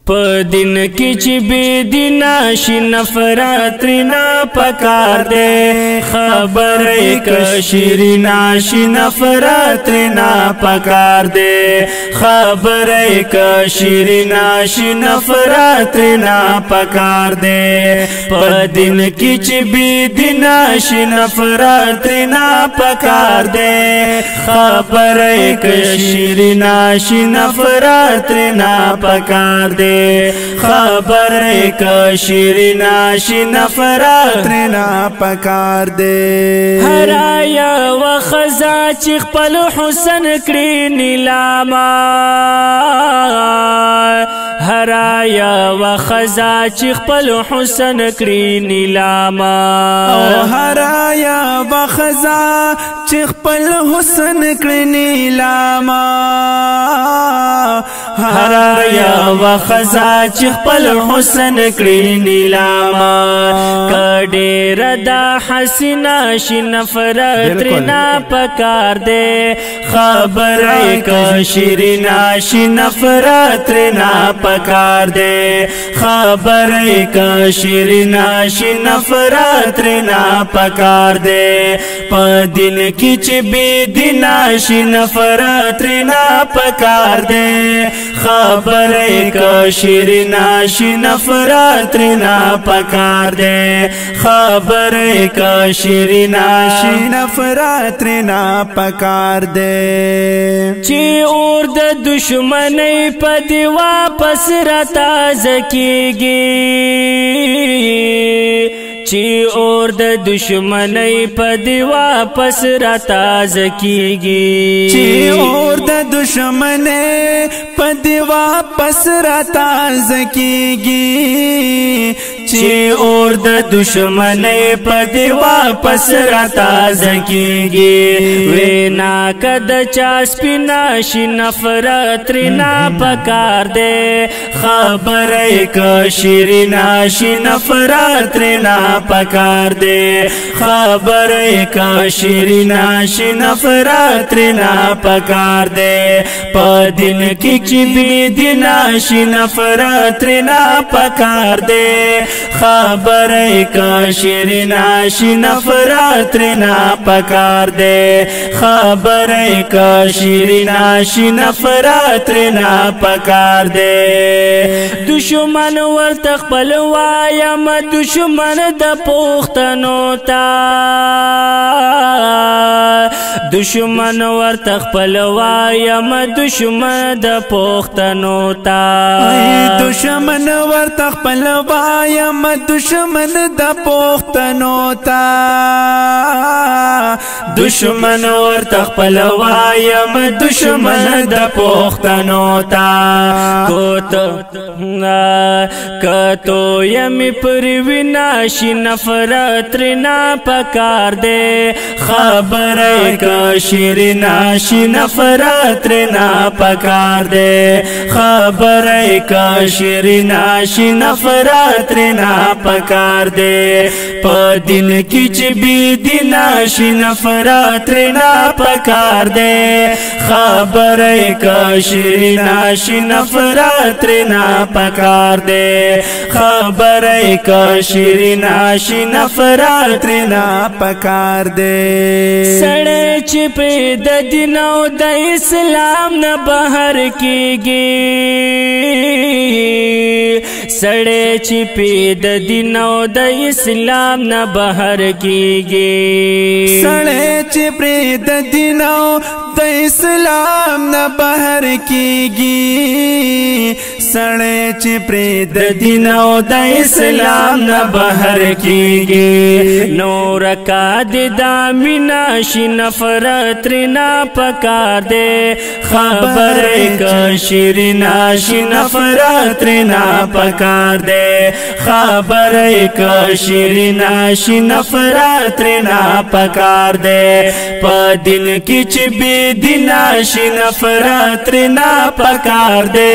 په دین کې چې بے دینا شي نفرت ترنا پکار دے خبره ک شیرینا شي نفرت ترنا پکار دے خبره ک شیرینا شي نفرت ترنا پکار دے په دین کې چې بے دینا شي نفرت ترنا پکار دے خبره ک شیرینا شي نفرت ترنا پکار دے خبر کا شیرینا شی نفرت ترنا پکار دے هر آیا و خزا چی خپل حسن کری نیلاما هر آیا و خزا چی خپل حسن کری نیلاما هر آیا و خزا چی خپل حسن کری نیلاما هر آیا و خزا چې خپل حسن کړي نیلاما کډېر دا حسینا شي نفرت ترنا پکار دے خبره ک شیرینا شي نفرت ترنا پکار دے خبره ک شیرینا شي نفرت ترنا پکار دے په دین کې چې بے دینا شي نفرت ترنا پکار دے خبره ک شیرینا شی نفرت ترنا پکار دے خبره ک شیرینا شی نفرت ترنا پکار دے چی اور د دشمنی پدی واپس را تازه کیږي چی اور د دشمنی پدی واپس را تازه کیږي چی اور د دشمنی پدی واپس را تازه کیږي چی اور د دشمنی پدی واپس را تازه کیږي وینا کد چاس پینا شي نفرت ترنا پکار دے خبره ک شیرینا شي نفرت ترنا پکار دے خبره ک شیرینا شي نفرت ترنا پکار دے په دین کې چې بے دینا شي نفرت ترنا پکار دے خبره ک شیرینا شي نفرت ترنا پکار دے خبره ک شیرینا شي نفرت ترنا پکار دے دشمن ورته خپل وایم دشمن د پښتنو تا دشمن ورته خپل وایم دشمن د پښتنو تا دشمن ورته خپل وایم دشمن د پښتنو تا دشمن ورته خپل وایم دشمن د پښتنو تا کتو یمی پر وینا شي نفرت ترنا پکار دے خبره ک شیرینا شي نفرت ترنا پکار دے خبره ک شیرینا شي نفرت ترنا پکار دے په دین کې چې بے دینا شي نفرت ترنا پکار دے خبره ک شیرینا شي نفرت ترنا پکار دے خبره ک شیرینا شي نفرت ترنا پکار دے سړی چې په د دین او د اسلام نه بهر کیږي سړی چې په د دین او د اسلام نه بهر کیږي سړی چې په د دین او د اسلام نه بهر کیږي سړی چې په د دین او د اسلام نه بهر کیږي نور کا د دامینا شي نفرت ترنا پکار دے خبره ک شیرینا شي نفرت ترنا پکار دے خبره ک شیرینا شي نفرت ترنا پکار دے په دین کې چې بے دینا شي نفرت ترنا پکار دے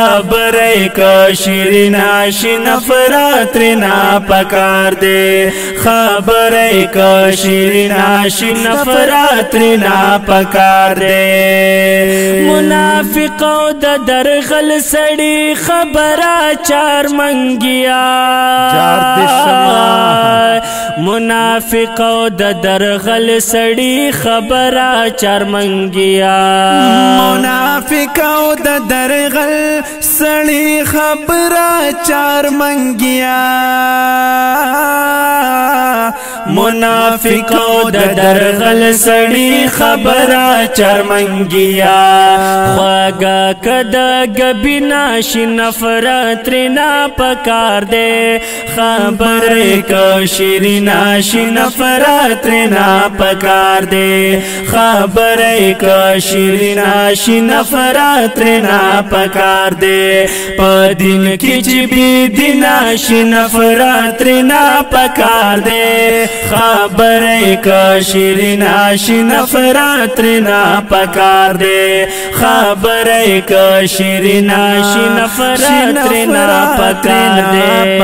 خبره که شیرینا شي نفرت رنا پکار دے خبره که شیرینا شي نفرت رنا پکار دے منافق او د درغل سړی خبره چار منګیا منافق او د درغل سړی خبره چار منګیا منافق او د درغل سړی خبره چار منګیا منافق او د درغل سړی خبره چار منګیا خواګه کده غبینا شي نفرت رنا پکار دے خبره که شیرینا شي نفرت رنا پکار دے خبره که شیرینا شي نفرت رنا پکار دے په دین کې چې بی دینا شي نفرت رنا پکار دے خبره که شیرینا شي نفرت رنا پکار دے خبره که شیرینا شي نفرت رنا پکار دے